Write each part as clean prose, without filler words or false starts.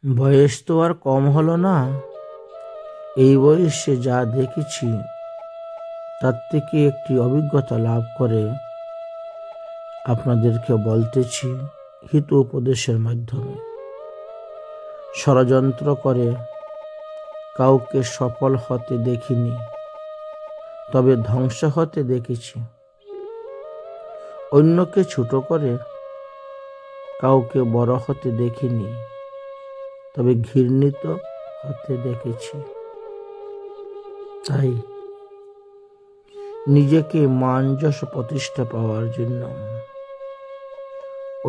বয়স তো আর কম হলো না। এই বয়সে যা দেখেছি তার থেকে একটি অভিজ্ঞতা লাভ করে আপনাদেরকে বলতেছি হিত উপদেশের মাধ্যমে। ষড়যন্ত্র করে কাউকে সফল হতে দেখিনি, তবে ধ্বংস হতে দেখেছি। অন্যকে ছোট করে কাউকে বড় হতে দেখিনি, তবে ঘৃণিত হতে দেখেছি। তাই নিজেকে মান যশ প্রতিষ্ঠা পাওয়ার জন্য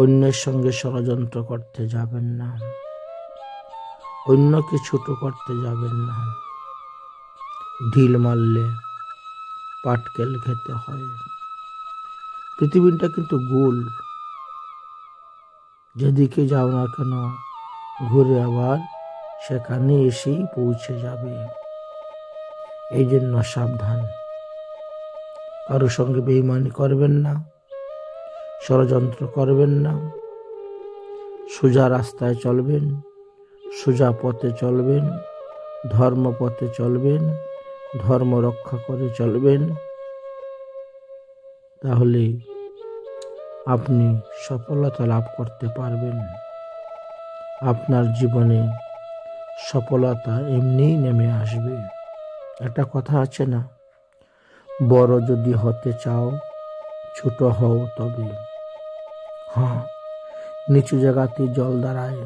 অন্যের সঙ্গে ষড়যন্ত্র করতে যাবেন না, অন্যকে ছোট করতে যাবেন না। ঢিল মারলে পাটকেল খেতে হয়। পৃথিবীটা কিন্তু গোল, যেদিকে যাও না কেন ঘুরে আবার সেখানে এসেই পৌঁছে যাবে। এই জন্য সাবধান, কারো সঙ্গে বেঈমানি করবেন না, ষড়যন্ত্র করবেন না। সোজা রাস্তায় চলবেন, সোজা পথে চলবেন, ধর্ম পথে চলবেন, ধর্ম রক্ষা করে চলবেন। তাহলে আপনি সফলতা লাভ করতে পারবেন। আপনার জীবনে সফলতা এমনিই নেমে আসবে। একটা কথা আছে না, বড় যদি হতে চাও ছোট হও তবে। হ্যাঁ, নিচু জায়গাতে জল দাঁড়ায়,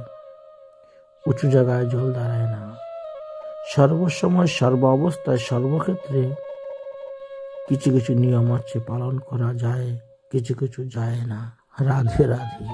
উঁচু জায়গায় জল দাঁড়ায় না। সর্বসময় সর্ব অবস্থায় সর্বক্ষেত্রে কিছু কিছু নিয়ম আছে, পালন করা যায়, কিছু কিছু যায় না। রাধে রাধে।